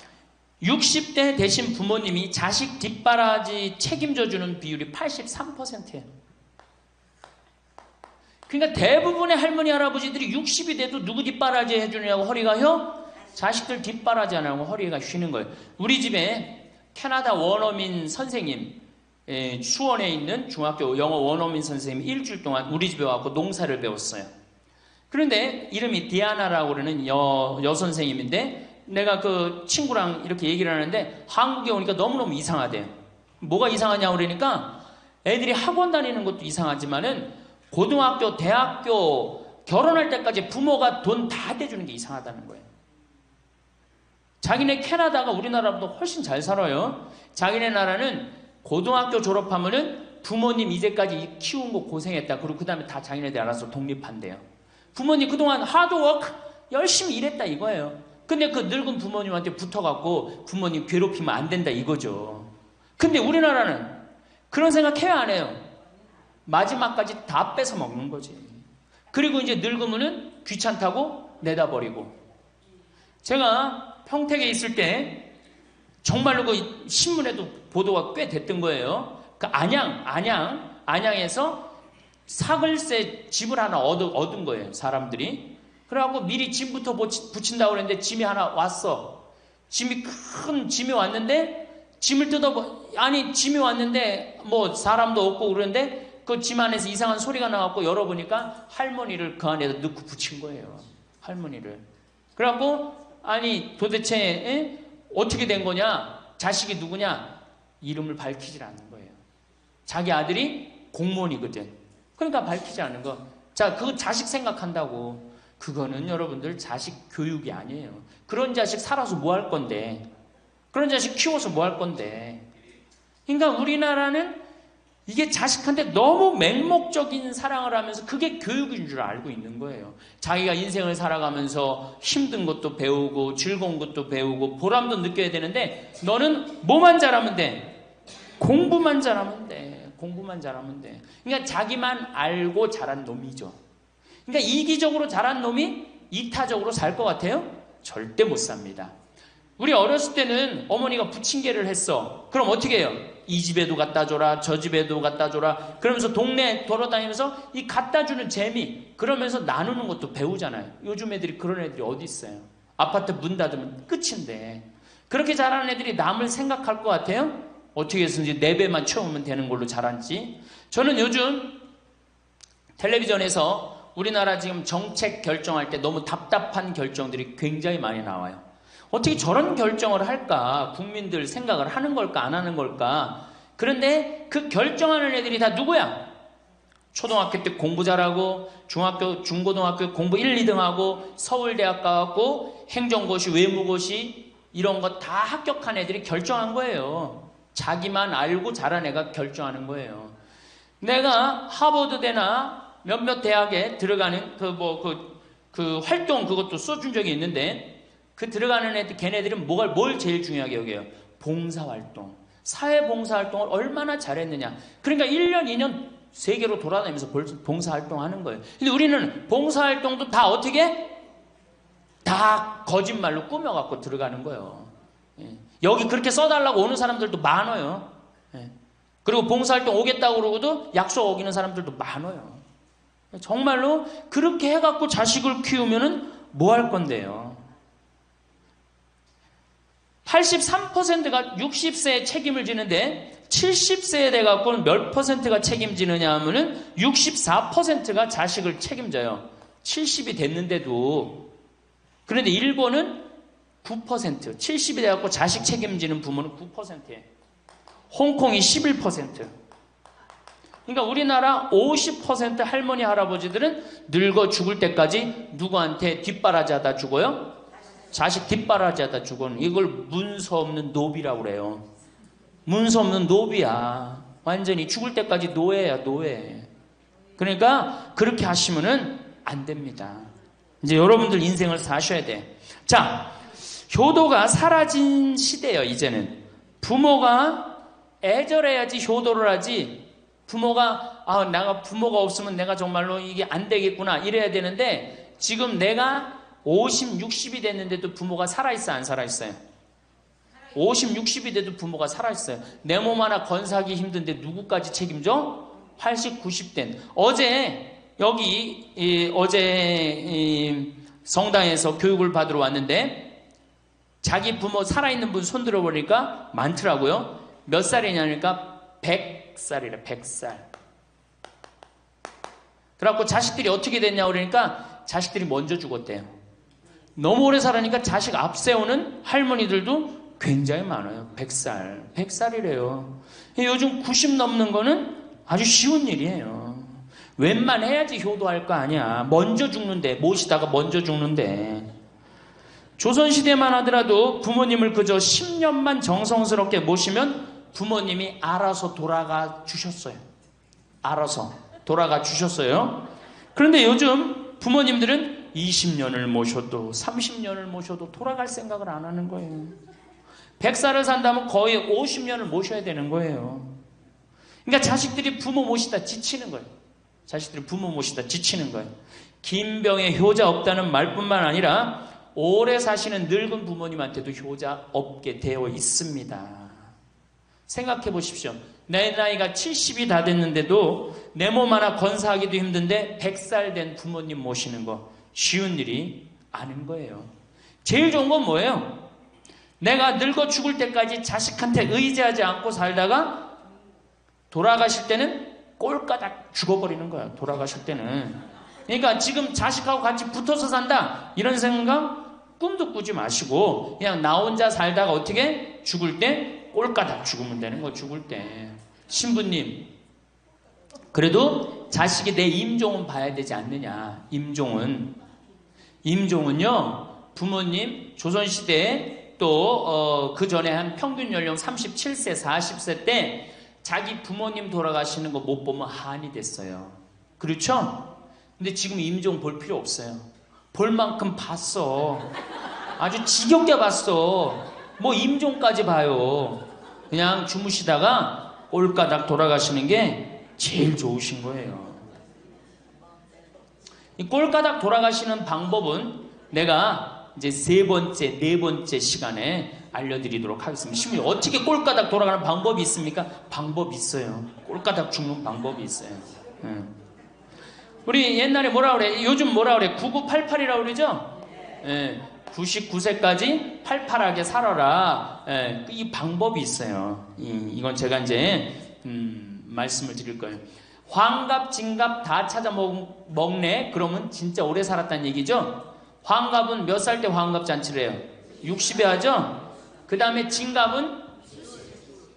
60대 되신 부모님이 자식 뒷바라지 책임져주는 비율이 83%예요. 그러니까 대부분의 할머니 할아버지들이 60이 돼도 누구 뒷바라지 해주느냐고 허리가 휘어? 자식들 뒷바라지 안 하고 허리가 쉬는 거예요. 우리 집에 캐나다 원어민 선생님, 수원에 있는 중학교 영어 원어민 선생님이 일주일 동안 우리 집에 와서 농사를 배웠어요. 그런데 이름이 디아나라고 그러는 여선생님인데, 내가 그 친구랑 이렇게 얘기를 하는데 한국에 오니까 너무너무 이상하대요. 뭐가 이상하냐고 그러니까 애들이 학원 다니는 것도 이상하지만은 고등학교, 대학교, 결혼할 때까지 부모가 돈 다 대주는 게 이상하다는 거예요. 자기네 캐나다가 우리나라보다 훨씬 잘 살아요. 자기네 나라는 고등학교 졸업하면은 부모님 이제까지 키운 거 고생했다. 그리고 그 다음에 다 자기네들 알아서 독립한대요. 부모님 그동안 하드워크 열심히 일했다 이거예요. 근데 그 늙은 부모님한테 붙어갖고 부모님 괴롭히면 안 된다 이거죠. 근데 우리나라는 그런 생각 해야 안 해요. 마지막까지 다 뺏어 먹는 거지. 그리고 이제 늙으면은 귀찮다고 내다버리고. 제가 평택에 있을 때 정말로 그 신문에도 보도가 꽤 됐던 거예요. 그 안양에서 사글세 집을 하나 얻은 거예요, 사람들이. 그래갖고 미리 짐부터 붙인다고 그랬는데 짐이 하나 왔어. 큰 짐이 왔는데 짐을 짐이 왔는데 뭐 사람도 없고 그러는데 그 짐 안에서 이상한 소리가 나갖고 열어보니까 할머니를 그 안에다 넣고 붙인 거예요. 할머니를. 그래갖고 도대체 어떻게 된 거냐? 자식이 누구냐? 이름을 밝히질 않는 거예요. 자기 아들이 공무원이거든. 그러니까 밝히지 않는 거. 자, 그 자식 생각한다고. 그거는 여러분들 자식 교육이 아니에요. 그런 자식 살아서 뭐 할 건데. 그런 자식 키워서 뭐 할 건데. 그러니까 우리나라는 이게 자식한테 너무 맹목적인 사랑을 하면서 그게 교육인 줄 알고 있는 거예요. 자기가 인생을 살아가면서 힘든 것도 배우고 즐거운 것도 배우고 보람도 느껴야 되는데 너는 뭐만 잘하면 돼? 공부만 잘하면 돼. 공부만 잘하면 돼. 그러니까 자기만 알고 자란 놈이죠. 그러니까 이기적으로 자란 놈이 이타적으로 살 것 같아요? 절대 못 삽니다. 우리 어렸을 때는 어머니가 부침개를 했어. 그럼 어떻게 해요? 이 집에도 갖다 줘라, 저 집에도 갖다 줘라. 그러면서 동네 돌아다니면서 이 갖다 주는 재미, 그러면서 나누는 것도 배우잖아요. 요즘 애들이 그런 애들이 어디 있어요? 아파트 문 닫으면 끝인데. 그렇게 자라는 애들이 남을 생각할 것 같아요? 어떻게 해서든지 4배만 채우면 되는 걸로 자란지. 저는 요즘 텔레비전에서 우리나라 지금 정책 결정할 때 너무 답답한 결정들이 굉장히 많이 나와요. 어떻게 저런 결정을 할까? 국민들 생각을 하는 걸까? 안 하는 걸까? 그런데 그 결정하는 애들이 다 누구야? 초등학교 때 공부 잘하고 중학교, 중고등학교 공부 1, 2등 하고 서울대학 가고 행정고시, 외무고시 이런 거 다 합격한 애들이 결정한 거예요. 자기만 알고 자란 애가 결정하는 거예요. 내가 하버드대나 몇몇 대학에 들어가는 그 활동 그것도 써준 적이 있는데 그 들어가는 애들, 걔네들은 뭘 제일 중요하게 여겨요? 봉사활동. 사회봉사활동을 얼마나 잘했느냐. 그러니까 1년, 2년 세계로 돌아다니면서 봉사활동 하는 거예요. 근데 우리는 봉사활동도 다 어떻게? 다 거짓말로 꾸며갖고 들어가는 거예요. 여기 그렇게 써달라고 오는 사람들도 많아요. 그리고 봉사활동 오겠다고 그러고도 약속 어기는 사람들도 많아요. 정말로 그렇게 해갖고 자식을 키우면은 뭐 할 건데요? 83%가 60세에 책임을 지는데 70세에 돼갖고는 몇 퍼센트가 책임지느냐 하면은 64%가 자식을 책임져요. 70이 됐는데도. 그런데 일본은 9%, 70이 돼갖고 자식 책임지는 부모는 9%예요. 홍콩이 11%. 그러니까 우리나라 50% 할머니, 할아버지들은 늙어 죽을 때까지 누구한테 뒷바라지하다 죽어요? 자식 뒷바라지하다 죽어는 이걸 문서 없는 노비라고 그래요. 문서 없는 노비야. 완전히 죽을 때까지 노예야, 노예. 그러니까 그렇게 하시면은 안 됩니다. 이제 여러분들 인생을 사셔야 돼. 자, 효도가 사라진 시대예요. 이제는 부모가 애절해야지 효도를 하지. 부모가 내가 부모가 없으면 내가 정말로 이게 안 되겠구나 이래야 되는데 지금 내가 50, 60이 됐는데도 부모가 살아있어, 안 살아있어요? 50, 60이 돼도 부모가 살아있어요. 내 몸 하나 건사하기 힘든데 누구까지 책임져? 80, 90된. 어제 성당에서 교육을 받으러 왔는데 자기 부모 살아있는 분 손 들어보니까 많더라고요. 몇 살이냐니까 100살이래, 100살. 그래갖고 자식들이 어떻게 됐냐고 그러니까 자식들이 먼저 죽었대요. 너무 오래 살으니까 자식 앞세우는 할머니들도 굉장히 많아요. 100살이래요. 요즘 90 넘는 거는 아주 쉬운 일이에요. 웬만해야지 효도할 거 아니야. 먼저 죽는데, 모시다가 먼저 죽는데. 조선시대만 하더라도 부모님을 그저 10년만 정성스럽게 모시면 부모님이 알아서 돌아가 주셨어요. 알아서 돌아가 주셨어요. 그런데 요즘 부모님들은 20년을 모셔도 30년을 모셔도 돌아갈 생각을 안 하는 거예요. 100살을 산다면 거의 50년을 모셔야 되는 거예요. 그러니까 자식들이 부모 모시다 지치는 거예요. 자식들이 부모 모시다 지치는 거예요. 김병에 효자 없다는 말뿐만 아니라 오래 사시는 늙은 부모님한테도 효자 없게 되어 있습니다. 생각해 보십시오. 내 나이가 70이 다 됐는데도 내 몸 하나 건사하기도 힘든데 100살 된 부모님 모시는 거 쉬운 일이 아닌 거예요. 제일 좋은 건 뭐예요? 내가 늙어 죽을 때까지 자식한테 의지하지 않고 살다가 돌아가실 때는 꼴까닥 죽어버리는 거야. 돌아가실 때는. 그러니까 지금 자식하고 같이 붙어서 산다 이런 생각 꿈도 꾸지 마시고 그냥 나 혼자 살다가 어떻게 죽을 때 꼴까닥 죽으면 되는 거. 죽을 때 신부님 그래도 자식이 내 임종은 봐야 되지 않느냐. 임종은요 부모님 조선시대에 또 그 전에 한 평균 연령 37세 40세 때 자기 부모님 돌아가시는 거 못 보면 한이 됐어요. 그렇죠? 근데 지금 임종 볼 필요 없어요. 볼 만큼 봤어. 아주 지겹게 봤어. 뭐 임종까지 봐요. 그냥 주무시다가 꼴까닥 돌아가시는 게 제일 좋으신 거예요. 이 꼴까닥 돌아가시는 방법은 내가 이제 네 번째 시간에 알려드리도록 하겠습니다. 신부님 어떻게 꼴까닥 돌아가는 방법이 있습니까? 방법이 있어요. 꼴까닥 죽는 방법이 있어요. 우리 옛날에 뭐라 그래? 요즘 뭐라 그래? 9988이라고 그러죠? 99세까지 팔팔하게 살아라. 이 방법이 있어요. 이건 제가 이제 말씀을 드릴 거예요. 환갑, 진갑 다 찾아 먹네? 그러면 진짜 오래 살았다는 얘기죠? 환갑은 몇 살 때 환갑 잔치를 해요? 60에 하죠? 그 다음에 진갑은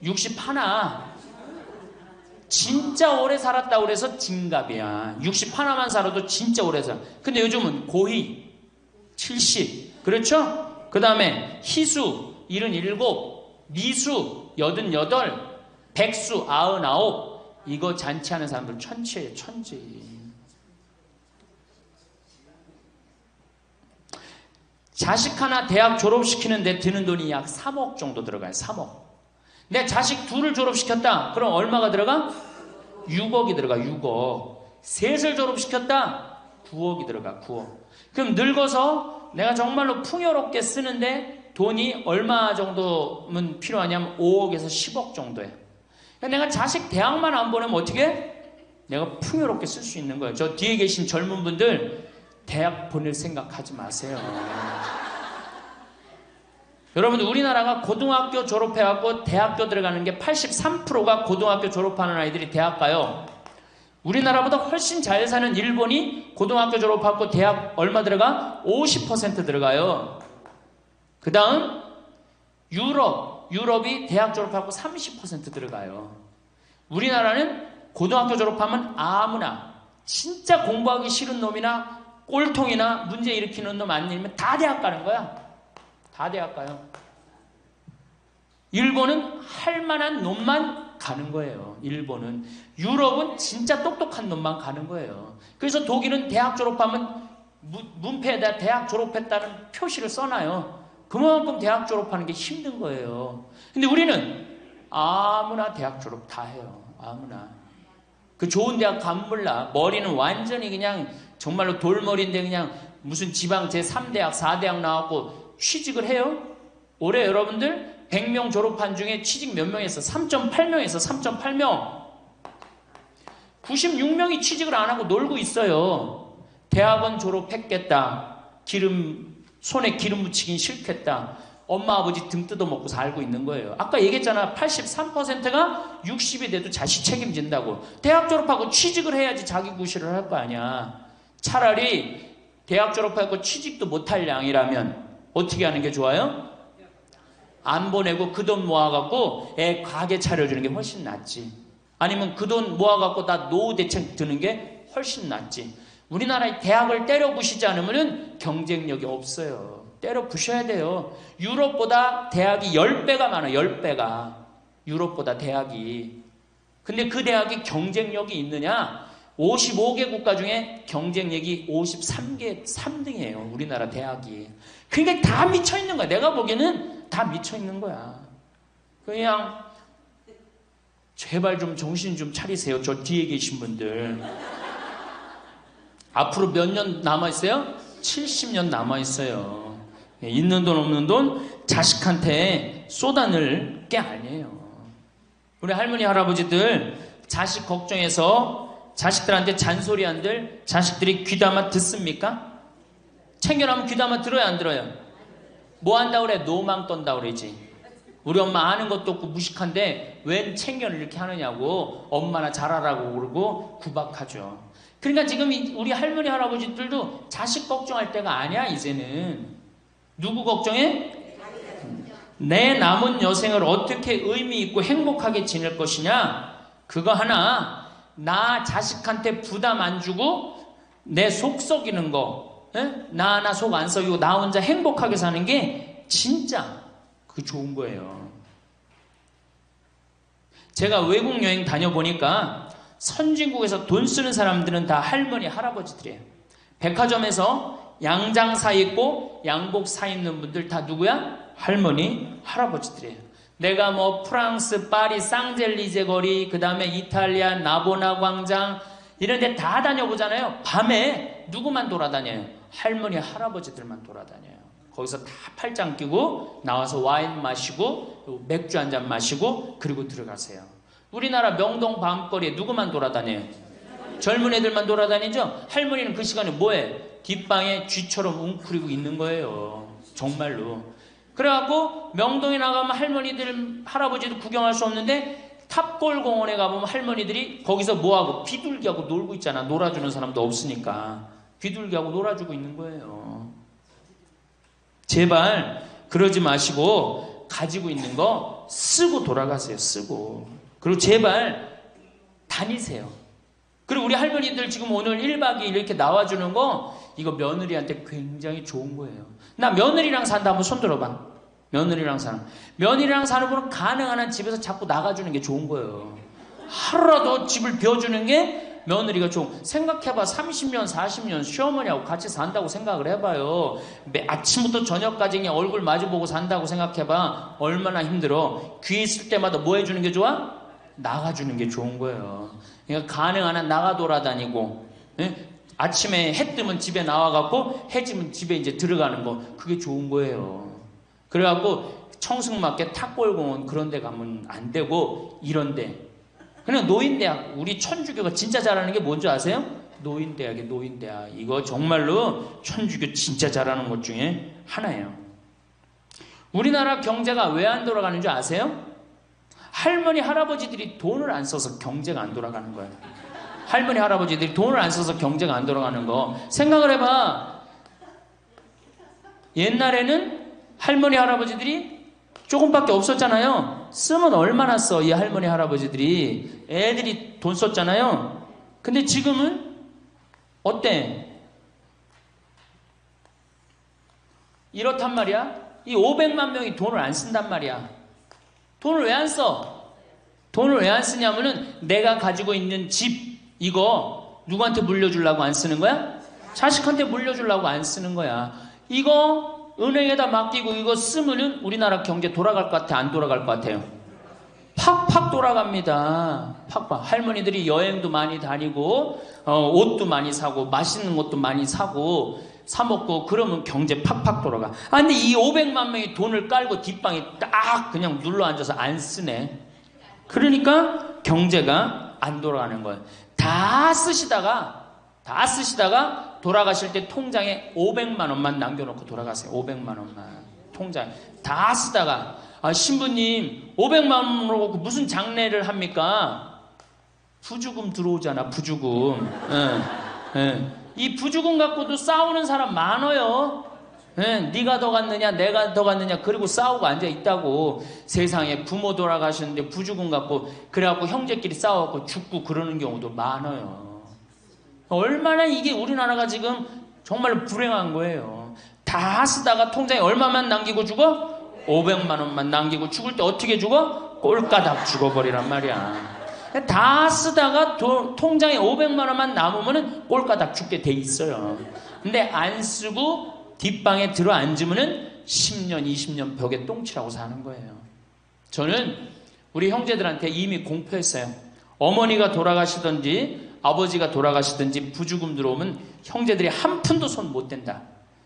61. 진짜 오래 살았다고 그래서 진갑이야. 61만 살아도 진짜 오래 살아. 근데 요즘은 고희 70. 그렇죠? 그 다음에 희수 77, 미수 88, 백수 99. 이거 잔치하는 사람들 천치예요. 천지. 자식 하나 대학 졸업시키는데 드는 돈이 약 3억 정도 들어가요. 3억. 내 자식 둘을 졸업시켰다. 그럼 얼마가 들어가? 6억이 들어가. 6억. 셋을 졸업시켰다. 9억이 들어가. 9억. 그럼 늙어서 내가 정말로 풍요롭게 쓰는데 돈이 얼마 정도면 필요하냐면 5억에서 10억 정도예요. 그러니까 내가 자식 대학만 안 보내면 어떻게? 내가 풍요롭게 쓸 수 있는 거예요. 저 뒤에 계신 젊은 분들 대학 보낼 생각하지 마세요. 여러분 우리나라가 고등학교 졸업해갖고 대학교 들어가는 게 83%가 고등학교 졸업하는 아이들이 대학 가요. 우리나라보다 훨씬 잘 사는 일본이 고등학교 졸업하고 대학 얼마 들어가? 50% 들어가요. 그 다음 유럽이 대학 졸업하고 30% 들어가요. 우리나라는 고등학교 졸업하면 아무나 진짜 공부하기 싫은 놈이나 꼴통이나 문제 일으키는 놈 아니면 다 대학 가는 거야. 다 대학 가요. 일본은 할 만한 놈만 가는 거예요. 일본은. 유럽은 진짜 똑똑한 놈만 가는 거예요. 그래서 독일은 대학 졸업하면 문패에다 대학 졸업했다는 표시를 써놔요. 그만큼 대학 졸업하는 게 힘든 거예요. 근데 우리는 아무나 대학 졸업 다 해요. 아무나. 그 좋은 대학 가면 몰라. 머리는 완전히 그냥 정말로 돌머리인데 그냥 무슨 지방 제3대학, 4대학 나왔고 취직을 해요? 올해 여러분들 100명 졸업한 중에 취직 몇 명 했어? 3.8명 했어. 3.8명. 96명이 취직을 안 하고 놀고 있어요. 대학원 졸업했겠다. 손에 기름 묻히긴 싫겠다. 엄마 아버지 등 뜯어먹고 살고 있는 거예요. 아까 얘기했잖아. 83%가 60이 돼도 자식 책임진다고. 대학 졸업하고 취직을 해야지 자기 구실을 할 거 아니야. 차라리 대학 졸업하고 취직도 못할 양이라면 어떻게 하는 게 좋아요? 안 보내고 그 돈 모아갖고 애 가게 차려주는 게 훨씬 낫지. 아니면 그 돈 모아갖고 나 노후 대책 드는 게 훨씬 낫지. 우리나라의 대학을 때려 부시지 않으면 경쟁력이 없어요. 때려 부셔야 돼요. 유럽보다 대학이 10배가 많아요. 10배가. 유럽보다 대학이. 근데 그 대학이 경쟁력이 있느냐? 55개 국가 중에 경쟁력이 53개 3등이에요. 우리나라 대학이. 그러니까 다 미쳐있는 거야. 내가 보기에는 다 미쳐있는 거야. 그냥 제발 좀 정신 좀 차리세요. 저 뒤에 계신 분들. 앞으로 몇 년 남아있어요? 70년 남아있어요. 있는 돈 없는 돈 자식한테 쏟아낼 게 아니에요. 우리 할머니 할아버지들 자식 걱정해서 자식들한테 잔소리한들 자식들이 귀담아 듣습니까? 챙겨나면 귀담아 들어야 안 들어요? 뭐 한다고 그래? 노망 떤다고 그러지. 우리 엄마 아는 것도 없고 무식한데 웬 챙겨를 이렇게 하느냐고 엄마나 잘하라고 그러고 구박하죠. 그러니까 지금 우리 할머니 할아버지들도 자식 걱정할 때가 아니야. 이제는 누구 걱정해? 내 남은 여생을 어떻게 의미 있고 행복하게 지낼 것이냐. 그거 하나. 나 자식한테 부담 안 주고 내 속 썩이는 거, 나 하나 속 안 썩이고 나 혼자 행복하게 사는 게 진짜 그 좋은 거예요. 제가 외국 여행 다녀보니까 선진국에서 돈 쓰는 사람들은 다 할머니 할아버지들이에요. 백화점에서 양장 사 입고 양복 사 입는 분들 다 누구야? 할머니 할아버지들이에요. 내가 뭐 프랑스 파리 쌍젤리제 거리, 그 다음에 이탈리아 나보나 광장 이런 데 다 다녀보잖아요. 밤에 누구만 돌아다녀요? 할머니 할아버지들만 돌아다녀요. 거기서 다 팔짱 끼고 나와서 와인 마시고 맥주 한 잔 마시고 그리고 들어가세요. 우리나라 명동 밤거리에 누구만 돌아다녀요? 젊은 애들만 돌아다니죠? 할머니는 그 시간에 뭐해? 뒷방에 쥐처럼 웅크리고 있는 거예요. 정말로. 그래갖고 명동에 나가면 할머니들 할아버지도 구경할 수 없는데 탑골 공원에 가보면 할머니들이 거기서 뭐하고 비둘기하고 놀고 있잖아. 놀아주는 사람도 없으니까 비둘기하고 놀아주고 있는 거예요. 제발 그러지 마시고 가지고 있는 거 쓰고 돌아가세요. 쓰고. 그리고 제발 다니세요. 그리고 우리 할머니들 지금 오늘 1박 2일 이렇게 나와주는 거 이거 며느리한테 굉장히 좋은 거예요. 나 며느리랑 산다 한번 손 들어봐. 며느리랑 사는. 며느리랑 사는 분은 가능한 한 집에서 자꾸 나가주는 게 좋은 거예요. 하루라도 집을 비워주는 게 며느리가 좋은. 생각해봐. 30년 40년 시어머니하고 같이 산다고 생각을 해봐요. 아침부터 저녁까지 그냥 얼굴 마주보고 산다고 생각해봐. 얼마나 힘들어. 귀 있을 때마다 뭐 해주는 게 좋아? 나가주는 게 좋은 거예요. 그러니까 가능한 한 나가 돌아다니고, 아침에 해 뜨면 집에 나와갖고 해 지면 집에 이제 들어가는 거 그게 좋은 거예요. 그래갖고 청승맞게 탑골공원 그런 데 가면 안 되고 이런 데 그냥 노인대학. 우리 천주교가 진짜 잘하는 게 뭔지 아세요? 노인대학이에요. 노인대학. 이거 정말로 천주교 진짜 잘하는 것 중에 하나예요. 우리나라 경제가 왜 안 돌아가는 줄 아세요? 할머니 할아버지들이 돈을 안 써서 경제가 안 돌아가는 거예요. 할머니 할아버지들이 돈을 안 써서 경제가 안 돌아가는 거 생각을 해봐. 옛날에는 할머니 할아버지들이 조금밖에 없었잖아요. 쓰면 얼마나 써 이 할머니 할아버지들이. 애들이 돈 썼잖아요. 근데 지금은 어때? 이렇단 말이야. 이 500만 명이 돈을 안 쓴단 말이야. 돈을 왜 안 써? 돈을 왜 안 쓰냐면은 내가 가지고 있는 집 이거 누구한테 물려주려고 안 쓰는 거야? 자식한테 물려주려고 안 쓰는 거야. 이거 은행에다 맡기고 이거 쓰면은 우리나라 경제 돌아갈 것 같아? 안 돌아갈 것 같아요? 팍팍 돌아갑니다. 팍팍. 할머니들이 여행도 많이 다니고 옷도 많이 사고 맛있는 것도 많이 사고 사 먹고 그러면 경제 팍팍 돌아가. 아 근데 이 500만 명이 돈을 깔고 뒷방에 딱 그냥 눌러 앉아서 안 쓰네. 그러니까 경제가 안 돌아가는 거예요. 다 쓰시다가 돌아가실 때 통장에 500만 원만 남겨놓고 돌아가세요. 500만 원만 통장에 다 쓰다가 신부님 500만 원으로 무슨 장례를 합니까? 부주금 들어오잖아. 부주금. 이 부주금 갖고도 싸우는 사람 많아요. 네가 더 갔느냐 내가 더 갔느냐 그리고 싸우고 앉아있다고. 세상에 부모 돌아가셨는데 부주금 갖고 그래갖고 형제끼리 싸워갖고 죽고 그러는 경우도 많아요. 얼마나 이게 우리나라가 지금 정말 불행한 거예요. 다 쓰다가 통장에 얼마만 남기고 죽어? 500만 원만 남기고 죽을 때 어떻게 죽어? 꼴까닥 죽어버리란 말이야. 다 쓰다가 통장에 500만 원만 남으면 꼴까닥 죽게 돼 있어요. 근데 안 쓰고 뒷방에 들어 앉으면 10년, 20년 벽에 똥치라고 사는 거예요. 저는 우리 형제들한테 이미 공표했어요. 어머니가 돌아가시든지 아버지가 돌아가시든지 부주금 들어오면 형제들이 한 푼도 손 못 댄다.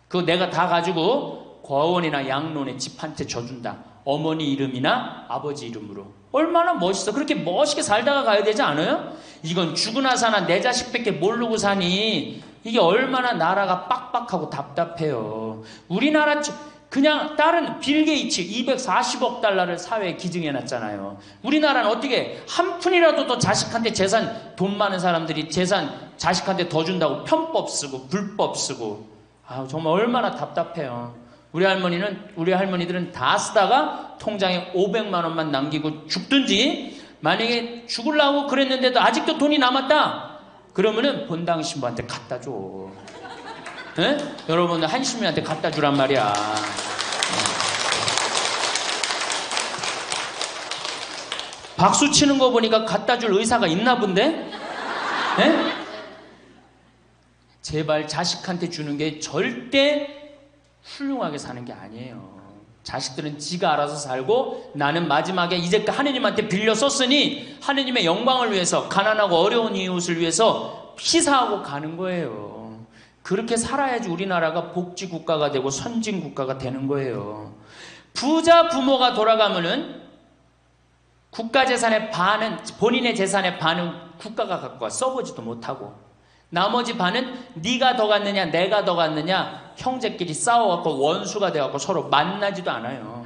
그거 내가 다 가지고 과원이나 양론에 집 한 채 줘준다. 어머니 이름이나 아버지 이름으로. 얼마나 멋있어. 그렇게 멋있게 살다가 가야 되지 않아요? 이건 죽으나 사나 내 자식밖에 모르고 사니 이게 얼마나 나라가 빡빡하고 답답해요. 우리나라 그냥 다른 빌 게이츠 240억 달러를 사회에 기증해놨잖아요. 우리나라는 어떻게 한 푼이라도 더 자식한테 재산, 돈 많은 사람들이 재산 자식한테 더 준다고 편법 쓰고 불법 쓰고. 아, 정말 얼마나 답답해요. 우리 할머니들은 다 쓰다가 통장에 500만 원만 남기고 죽든지, 만약에 죽으려고 그랬는데도 아직도 돈이 남았다 그러면은 본당 신부한테 갖다 줘. 네? 여러분들 한시민한테 갖다 주란 말이야. 박수 치는 거 보니까 갖다 줄 의사가 있나 본데? 네? 제발 자식한테 주는 게 절대 훌륭하게 사는 게 아니에요. 자식들은 지가 알아서 살고 나는 마지막에 이제 하느님한테 빌려 썼으니 하느님의 영광을 위해서, 가난하고 어려운 이웃을 위해서 희사하고 가는 거예요. 그렇게 살아야지 우리나라가 복지국가가 되고 선진국가가 되는 거예요. 부자 부모가 돌아가면은 국가 재산의 반은, 본인의 재산의 반은 국가가 갖고 와 써보지도 못하고, 나머지 반은 네가 더 갖느냐 내가 더 갖느냐 형제끼리 싸워갖고 원수가 돼갖고 서로 만나지도 않아요.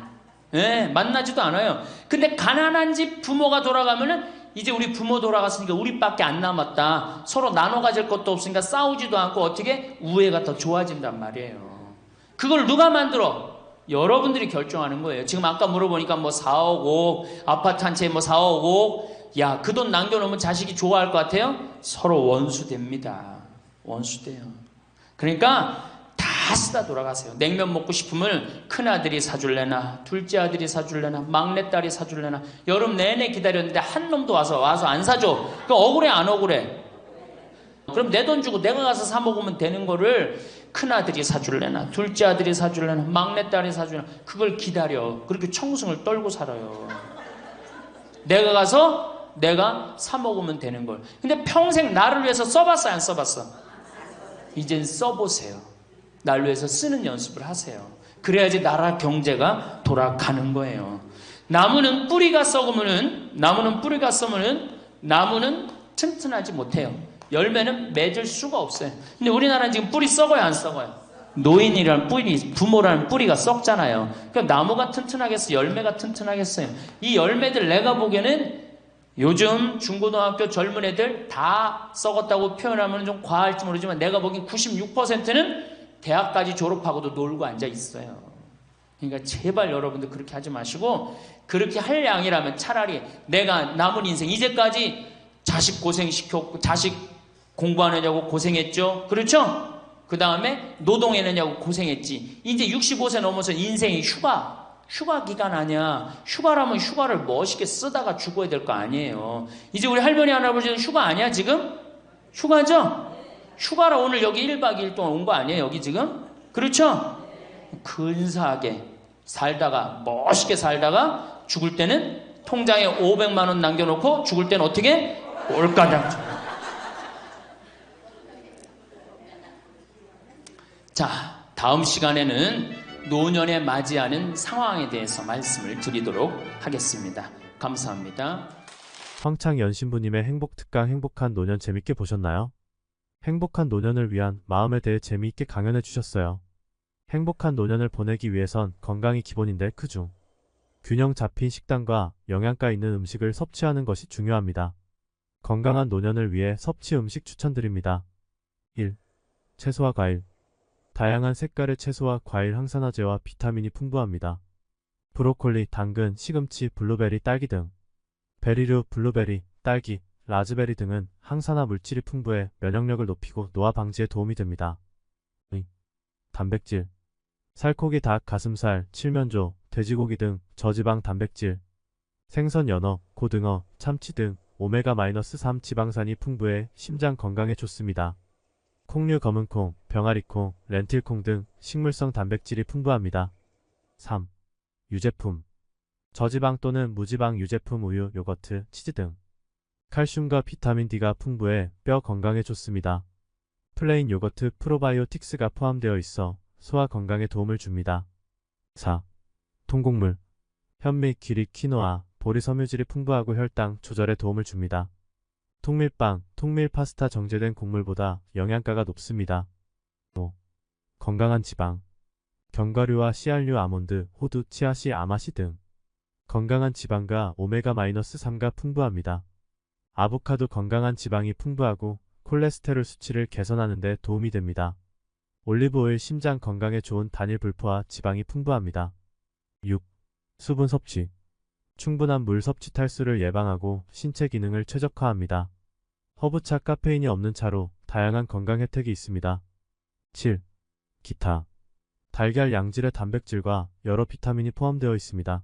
네, 만나지도 않아요. 근데 가난한 집 부모가 돌아가면은 이제 우리 부모 돌아갔으니까 우리밖에 안 남았다. 서로 나눠 가질 것도 없으니까 싸우지도 않고 어떻게 우애가 더 좋아진단 말이에요. 그걸 누가 만들어? 여러분들이 결정하는 거예요. 지금 아까 물어보니까 뭐 4억 5억 아파트 한 채 뭐 4억 5억, 야, 그 돈 남겨놓으면 자식이 좋아할 것 같아요? 서로 원수됩니다. 원수돼요. 그러니까 다 쓰다 돌아가세요. 냉면 먹고 싶으면 큰아들이 사줄래나 둘째 아들이 사줄래나 막내딸이 사줄래나 여름 내내 기다렸는데 한 놈도 와서 안 사줘. 그럼 억울해 안 억울해? 그럼 내 돈 주고 내가 가서 사 먹으면 되는 거를 큰아들이 사줄래나 둘째 아들이 사줄래나 막내딸이 사줄래나 그걸 기다려. 그렇게 청승을 떨고 살아요. 내가 가서 내가 사 먹으면 되는 걸. 근데 평생 나를 위해서 써봤어 안 써봤어? 이젠 써보세요. 나를 위해서 쓰는 연습을 하세요. 그래야지 나라 경제가 돌아가는 거예요. 나무는 뿌리가 썩으면은, 나무는 튼튼하지 못해요. 열매는 맺을 수가 없어요. 근데 우리나라는 지금 뿌리 썩어요 안 썩어요? 노인이라는 뿌리, 부모라는 뿌리가 썩잖아요. 그러니까 나무가 튼튼하겠어? 열매가 튼튼하겠어요? 이 열매들 내가 보기에는 요즘 중고등학교 젊은 애들 다 썩었다고 표현하면 좀 과할지 모르지만 내가 보기엔 96%는 대학까지 졸업하고도 놀고 앉아 있어요. 그러니까 제발 여러분들 그렇게 하지 마시고, 그렇게 할 양이라면 차라리 내가 남은 인생, 이제까지 자식 고생시켰고 자식 공부하느냐고 고생했죠. 그렇죠? 그 다음에 노동해내냐고 고생했지. 이제 65세 넘어서 인생이 휴가 기간 아니야. 휴가라면 휴가를 멋있게 쓰다가 죽어야 될 거 아니에요. 이제 우리 할머니 할아버지는 휴가 아니야 지금? 휴가죠? 휴가라 오늘 여기 1박 2일 동안 온 거 아니에요 여기 지금? 그렇죠? 근사하게 살다가 멋있게 살다가 죽을 때는 통장에 500만 원 남겨놓고 죽을 때는 어떻게? 꼴까닥. 자, 다음 시간에는 노년에 맞이하는 상황에 대해서 말씀을 드리도록 하겠습니다. 감사합니다. 황창연 신부님의 행복특강 행복한 노년 재밌게 보셨나요? 행복한 노년을 위한 마음에 대해 재미있게 강연해 주셨어요. 행복한 노년을 보내기 위해선 건강이 기본인데 그중 균형 잡힌 식단과 영양가 있는 음식을 섭취하는 것이 중요합니다. 건강한 노년을 위해 섭취 음식 추천드립니다. 1. 채소와 과일. 다양한 색깔의 채소와 과일 항산화제와 비타민이 풍부합니다. 브로콜리, 당근, 시금치, 블루베리, 딸기 등 베리류 블루베리, 딸기, 라즈베리 등은 항산화 물질이 풍부해 면역력을 높이고 노화 방지에 도움이 됩니다. 단백질, 살코기, 닭, 가슴살, 칠면조, 돼지고기 등 저지방 단백질, 생선, 연어, 고등어, 참치 등 오메가-3 지방산이 풍부해 심장 건강에 좋습니다. 콩류, 검은콩, 병아리콩, 렌틸콩 등 식물성 단백질이 풍부합니다. 3. 유제품, 저지방 또는 무지방 유제품, 우유, 요거트, 치즈 등 칼슘과 비타민 D가 풍부해 뼈 건강에 좋습니다. 플레인 요거트 프로바이오틱스가 포함되어 있어 소화 건강에 도움을 줍니다. 4. 통곡물, 현미, 기리, 키노아, 보리, 섬유질이 풍부하고 혈당 조절에 도움을 줍니다. 통밀빵, 통밀 파스타 정제된 곡물보다 영양가가 높습니다. 5. 건강한 지방, 견과류와 씨알류, 아몬드, 호두, 치아씨, 아마씨 등 건강한 지방과 오메가-3가 풍부합니다. 아보카도 건강한 지방이 풍부하고 콜레스테롤 수치를 개선하는 데 도움이 됩니다. 올리브오일 심장 건강에 좋은 단일 불포화 지방이 풍부합니다. 6. 수분 섭취, 충분한 물 섭취 탈수를 예방하고 신체 기능을 최적화합니다. 허브차, 카페인이 없는 차로 다양한 건강 혜택이 있습니다. 7. 기타, 달걀, 양질의 단백질과 여러 비타민이 포함되어 있습니다.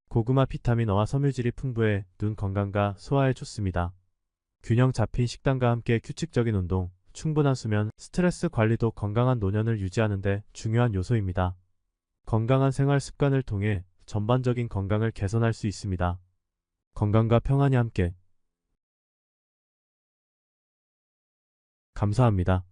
고구마 비타민 A와 섬유질이 풍부해 눈 건강과 소화에 좋습니다. 균형 잡힌 식단과 함께 규칙적인 운동, 충분한 수면, 스트레스 관리도 건강한 노년을 유지하는 데 중요한 요소입니다. 건강한 생활 습관을 통해 전반적인 건강을 개선할 수 있습니다. 건강과 평안이 함께. 감사합니다.